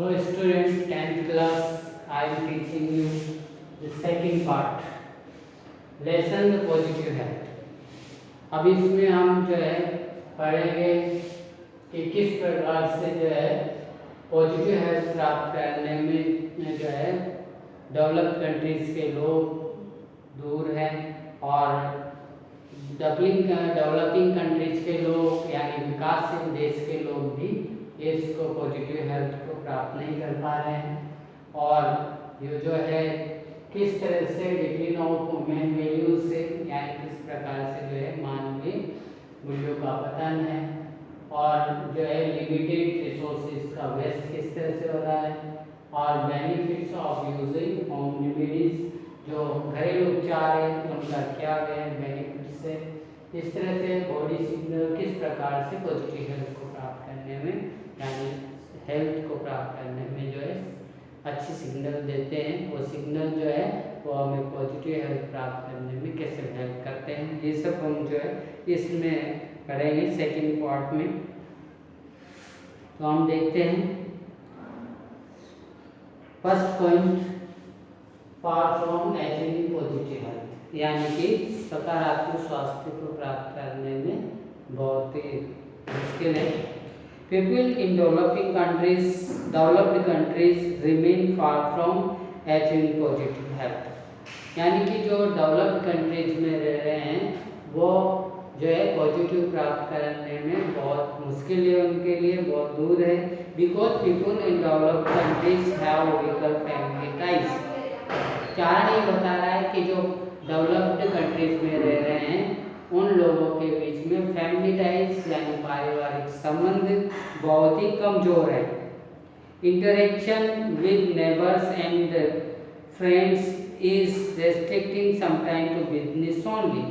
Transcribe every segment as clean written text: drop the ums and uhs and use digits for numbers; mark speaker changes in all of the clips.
Speaker 1: Hello student, 10th class. I am teaching you the second part, lesson the positive health. अब इसमें हम जो है पढ़ेंगे कि किस प्रकार से जो है पॉजिटिव हेल्थ प्राप्त करने में जो है डेवलप्ड कंट्रीज के लोग दूर हैं और डेवलपिंग कंट्रीज के लोग यानी विकासशील देश के लोग भी इसको पॉजिटिव हेल्थ को प्राप्त नहीं कर पा रहे हैं। और ये जो है किस तरह से डिक्लीन ऑफ ह्यूमन वैल्यूज से यानी किस प्रकार से जो है मानवीय मूल्यों का पतन है और जो है लिमिटेड रिसोर्सेज का वेस्ट किस तरह से हो रहा है और benefits of using home remedies जो घरेलू उपचार है उनका क्या बेनिफिट्स है। इस तरह से बॉडी सिग्नल किस प्रकार से पॉजिटिव हेल्थ को प्राप्त करने में यानी हेल्थ को प्राप्त करने में जो है अच्छी सिग्नल देते हैं, वो सिग्नल जो है वो हमें पॉजिटिव हेल्थ प्राप्त करने में कैसे हेल्प करते हैं, ये सब हम जो है इसमें करेंगे सेकंड पार्ट में। तो हम देखते हैं first point, far from achieving positive health यानी कि सकारात्मक स्वास्थ्य को प्राप्त करने में बहुत ही मुश्किल है। People in developed countries remain far from achieving positive health यानी कि जो डेवलप्ड कंट्रीज में रह रहे हैं वो जो है पॉजिटिव प्राप्त करने में बहुत मुश्किल है, उनके लिए बहुत दूर है। Because people in developed countries have weaker family ties. कारण ये बता रहा है कि जो डेवलप्ड कंट्रीज में रह रहे हैं उन लोगों के बीच में फैमिली टाइज यानी पारिवारिक संबंध बहुत ही कमजोर है। Interaction with neighbours and friends is restricting sometime to business only.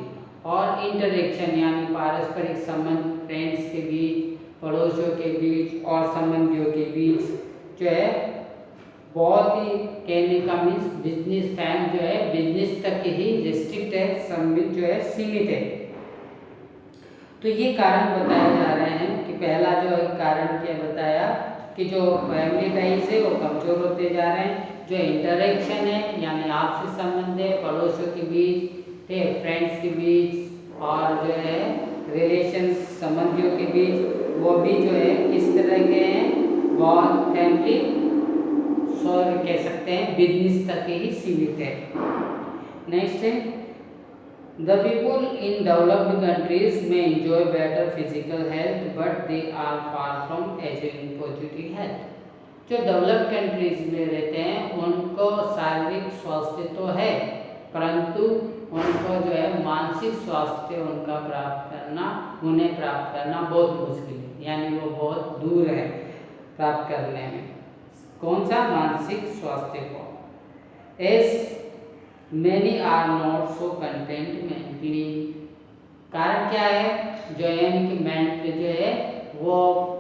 Speaker 1: और इंटरेक्शन यानी पारस्परिक संबंध फ्रेंड्स के बीच, पड़ोसियों के बीच और संबंधियों के बीच जो है बहुत ही कहने का मीन्स बिजनेस टाइम जो है बिजनेस तक ही रिस्ट्रिक्ट है, संबंध जो है सीमित है। तो ये कारण बताए जा रहे हैं कि पहला जो कारण क्या बताया कि जो फैमिली टाइज है वो कमजोर होते जा रहे हैं। जो इंटरेक्शन है यानी आपसी संबंध है पड़ोसियों के बीच, फ्रेंड्स के बीच और जो है रिलेशन संबंधियों के बीच वो भी जो है किस तरह के हैं, बहुत फैमिली कह सकते हैं बिजनेस तक ही सीमित है। नेक्स्ट है The people in developed countries may enjoy better physical health, but they are far from achieving positive health. जो डेवलप्ड कंट्रीज में रहते हैं उनको शारीरिक स्वास्थ्य तो है परंतु उनको जो है मानसिक स्वास्थ्य उनका उन्हें प्राप्त करना बहुत मुश्किल है, यानी वो बहुत दूर है प्राप्त करने में। कौन सा मानसिक स्वास्थ्य को? S Many are not so content mentally। कारण क्या है जो है कि मेंट जो है वो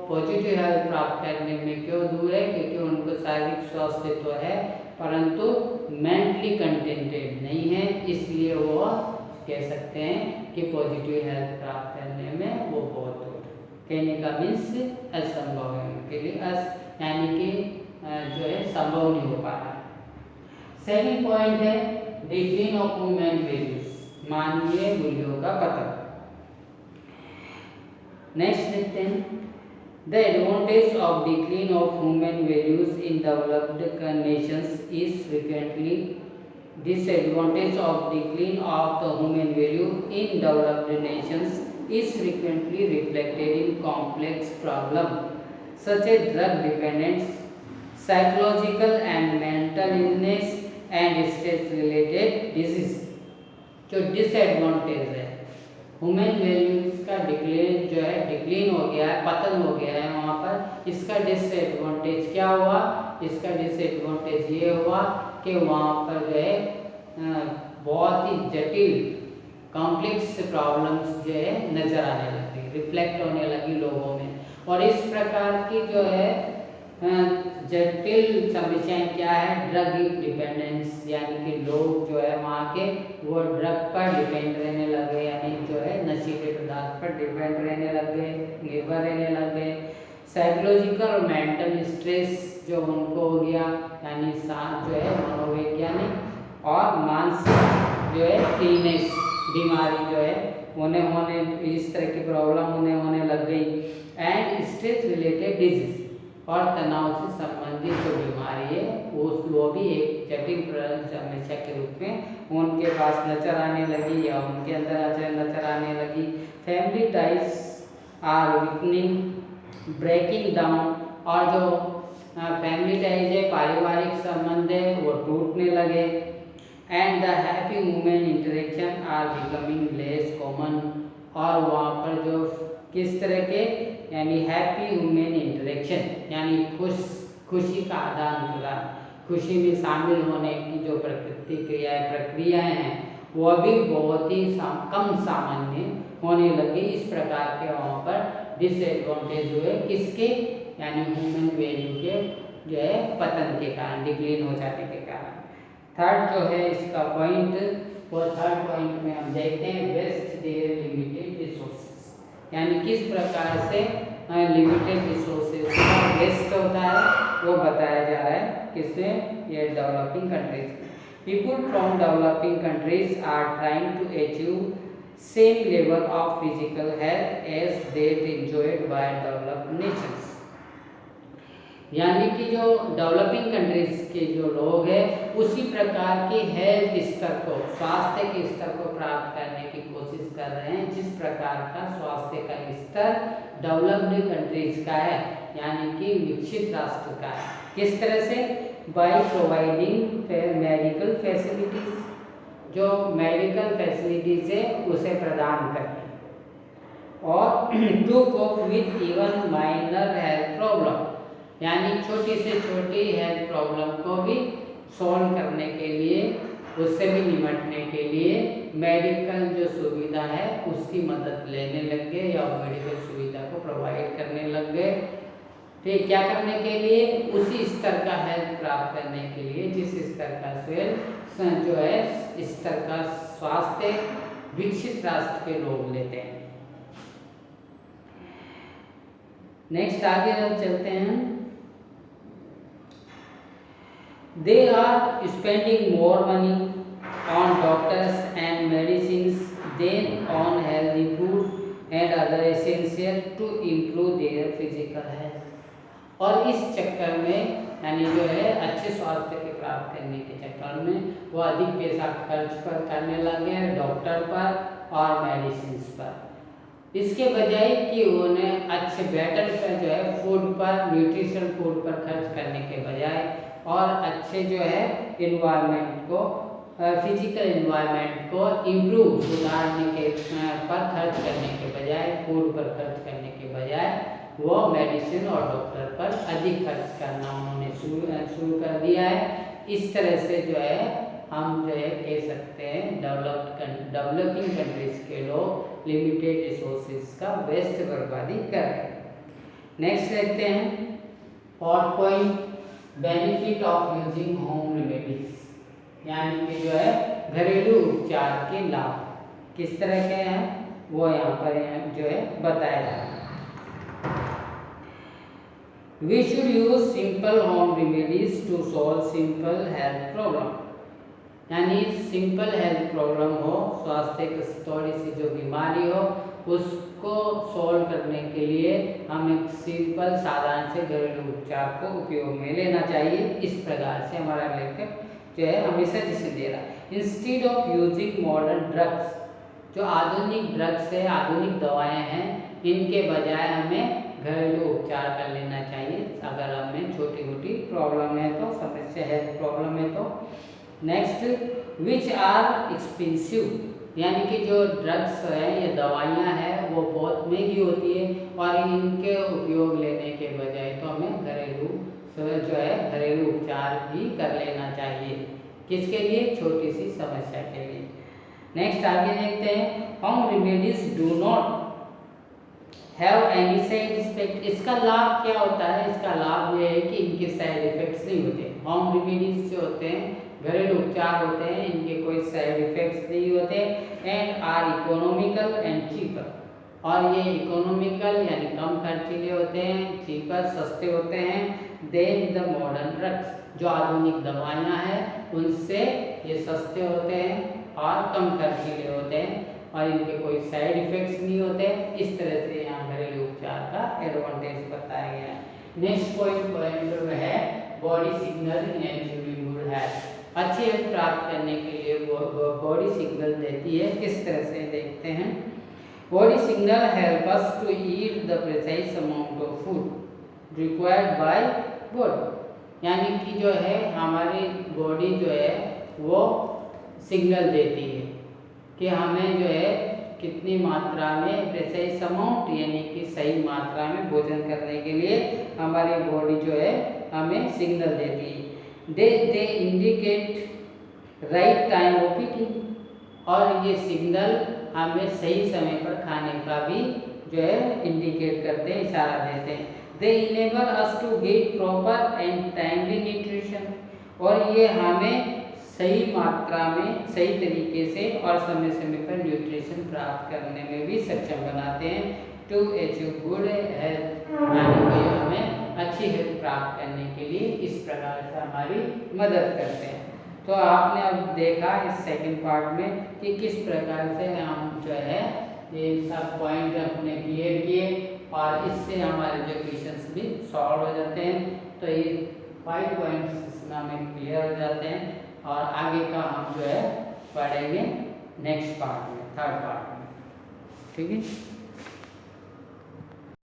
Speaker 1: पॉजिटिव हेल्थ प्राप्त करने में क्यों दूर है, क्योंकि उनको शारीरिक स्वास्थ्य तो है परंतु मेंटली कंटेंटेड नहीं है, इसलिए वो कह सकते हैं कि पॉजिटिव हेल्थ प्राप्त करने में वो बहुत दूर कहने का मीन्स असंभव है उनके लिए, यानी कि जो है संभव नहीं हो पा रहा। सेकंड पॉइंट है डिक्लीन ऑफ ह्यूमन वैल्यूज, मानवीय मूल्यों का पतन। नेक्स्ट देखते हैं the advantage of decline of human values in developed nations is frequently disadvantage of decline of the human value in developed nations is frequently reflected in complex problem such as drug dependence, psychological and mental illness and stress related disease. जो disadvantage है human values का decline हो गया है, पतन हो गया है वहाँ पर, इसका डिसएडवांटेज क्या हुआ? इसका डिसएडवांटेज ये हुआ कि वहाँ पर जो है बहुत ही जटिल कॉम्प्लेक्स प्रॉब्लम्स जो है नज़र आने लगी, रिफ्लेक्ट होने लगी लोगों में। और इस प्रकार की जो है जटिल समस्याएं क्या है? ड्रग डिपेंडेंस यानी कि लोग जो है वहाँ के वो ड्रग पर डिपेंड रहने लगे, यानी जो है नशीले पदार्थ पर डिपेंड रहने लग गए, निर्भर रहने लग गए। साइकोलॉजिकल और मेंटल स्ट्रेस जो उनको हो गया, यानी जो है मनोवैज्ञानिक और मानसिक जो है इलनेस बीमारी जो है उन्हें होने, इस तरह की प्रॉब्लम उन्हें होने लग गई। एंड स्ट्रेस रिलेटेड डिजीज और तनाव से संबंधित जो बीमारी है वो भी एक जटिल समस्या के रूप में उनके पास नजर आने लगी या उनके अंदर नजर आने लगी। Family ties are weakening, breaking down, और जो फैमिली टाइज है, पारिवारिक संबंध है, वो टूटने लगे। And the happy women interaction are becoming less common, और वहाँ पर जो किस तरह के, यानी हैप्पी वुमेन इंटरेक्शन यानी खुशी का आदान प्रदान, खुशी में शामिल होने की जो प्रक्रियाएं हैं वो भी बहुत ही कम सामान्य होने लगी। इस प्रकार के वहाँ पर डिसएडवांटेज हुए किसके, यानी ह्यूमन वैल्यू के जो है पतन के कारण, डिक्लीन हो जाने के कारण। थर्ड जो है इसका पॉइंट, वो थर्ड पॉइंट में हम देखते हैं वेस्ट देयर लिमिटेड रिसोर्सेज, यानी किस प्रकार से लिमिटेड रिसोर्सेज का वेस्ट होता है वो बताया जा रहा है किसमें, ये डेवलपिंग कंट्रीज में। People from developing countries are trying to achieve same level of physical health as that enjoyed by developed nations, यानी कि जो डेवलपिंग कंट्रीज के जो लोग हैं उसी प्रकार के हेल्थ स्तर को, स्वास्थ्य के स्तर को प्राप्त करने की कोशिश कर रहे हैं जिस प्रकार का स्वास्थ्य का स्तर डेवलप्ड कंट्रीज का है, यानी कि विकसित राष्ट्र का है। किस तरह से, बाय प्रोवाइडिंग मेडिकल फैसिलिटीज, जो मेडिकल फैसिलिटीज है उसे प्रदान करके, और to cope with even minor health problem, यानी छोटी से छोटी हेल्थ प्रॉब्लम को भी सॉल्व करने के लिए, उससे भी निपटने के लिए मेडिकल जो सुविधा है उसकी मदद लेने लग गए या मेडिकल सुविधा को प्रोवाइड करने लग गए। ठीक, क्या करने के लिए, उसी स्तर का हेल्थ प्राप्त करने के लिए जिस स्तर का जो है स्तर का स्वास्थ्य विकसित राष्ट्र के लोग लेते हैं। नेक्स्ट आगे हम चलते हैं। They are spending more money on doctors and medicines than on healthy food and other essentials to improve their physical health, और इस चक्कर में, यानी जो है अच्छे स्वास्थ्य के प्राप्त करने के चक्कर में वो अधिक पैसा खर्च करने लगे हैं डॉक्टर पर और मेडिसिन पर, इसके बजाय कि उन्हें अच्छे बेटर जो है फूड पर, न्यूट्रिशन फूड पर खर्च करने के बजाय और अच्छे जो है इन्वायरमेंट को, फिजिकल इन्वायरमेंट को इम्प्रूव, सुधारने के पर खर्च करने के बजाय, फूड पर खर्च करने के बजाय वो मेडिसिन और डॉक्टर पर अधिक खर्च करना उन्होंने शुरू कर दिया है। इस तरह से जो है हम जो है कह सकते हैं डेवलपिंग कंट्रीज के लोग लिमिटेड रिसोर्सेज का वेस्ट बर्बादी कर रहे हैं। नेक्स्ट देखते हैं fourth point, benefit of using home remedies, यानी कि जो है घरेलू उपचार के लाभ किस तरह के हैं वो यहाँ पर जो है बताया जा रहा है। We should use simple home remedies to solve simple health problem, यानी सिंपल हेल्थ प्रॉब्लम हो, स्वास्थ्य की थोड़ी सी जो बीमारी हो उसको सॉल्व करने के लिए हम एक सिंपल साधारण से घरेलू उपचार को उपयोग में लेना चाहिए। इस प्रकार से हमारा लेखक जो है हमेशा जिसे दे रहा है, instead of using modern drugs, जो आधुनिक ड्रग्स है, आधुनिक दवाएं हैं, इनके बजाय हमें घरेलू उपचार कर लेना चाहिए अगर हमें छोटी मोटी प्रॉब्लम है तो, समस्या हेल्थ प्रॉब्लम है तो। नेक्स्ट, विच आर एक्सपेंसिव, यानी कि जो ड्रग्स है या दवाइयाँ हैं वो बहुत महंगी होती है और इनके उपयोग लेने के बजाय तो हमें घरेलू जो है घरेलू उपचार ही कर लेना चाहिए। किसके लिए, छोटी सी समस्या के लिए। नेक्स्ट आगे देखते हैं, home remedies do not have any side effect, इसका लाभ क्या होता है, इसका लाभ ये है कि इनके साइड इफेक्ट्स नहीं होते। होम रेमेडीज जो होते हैं, घरेलू उपचार होते हैं, इनके कोई साइड इफेक्ट्स नहीं होते। And are economical and cheaper, और ये इकोनॉमिकल यानी कम खर्चीले होते हैं, चीपर सस्ते होते हैं देन द मॉडर्न ड्रग्स। जो आधुनिक दवाइयाँ हैं उनसे ये सस्ते होते हैं और कम खर्चीले होते हैं और इनके कोई साइड इफेक्ट्स नहीं होते। इस तरह से यहाँ घरेलू उपचार का एडवांटेज बताया गया है। नेक्स्ट पॉइंट है body signal in achieving good health. अच्छी हेल्थ प्राप्त करने के लिए वो बॉडी सिग्नल देती है। किस तरह से देखते हैं। Body signal help us to eat the precise amount of food required by body. यानी कि जो है हमारी बॉडी जो है वो सिग्नल देती है कि हमें जो है कितनी मात्रा में प्रिसाइज अमाउंट यानी कि सही मात्रा में भोजन करने के लिए हमारी बॉडी जो है हमें सिग्नल देती है। They indicate right time of eating और ये सिग्नल हमें सही समय पर खाने का भी जो है इंडिकेट करते हैं, इशारा देते हैं। They enable us to get proper and timely nutrition और ये हमें सही मात्रा में सही तरीके से और समय समय पर न्यूट्रिशन प्राप्त करने में भी सक्षम बनाते हैं। टू अचीव गुड हेल्थ यानी कि हमें अच्छी हेल्थ प्राप्त करने के लिए इस प्रकार से हमारी मदद करते हैं। तो आपने अब देखा इस सेकंड पार्ट में कि किस प्रकार से हम जो है ये सब पॉइंट अपने क्लियर किए और इससे हमारे जो क्वेश्चंस भी सॉल्व हो जाते हैं। तो ये 5 पॉइंट्स इसमें हमें क्लियर हो जाते हैं और आगे का हम जो है पढ़ेंगे नेक्स्ट पार्ट में, थर्ड पार्ट में। ठीक है।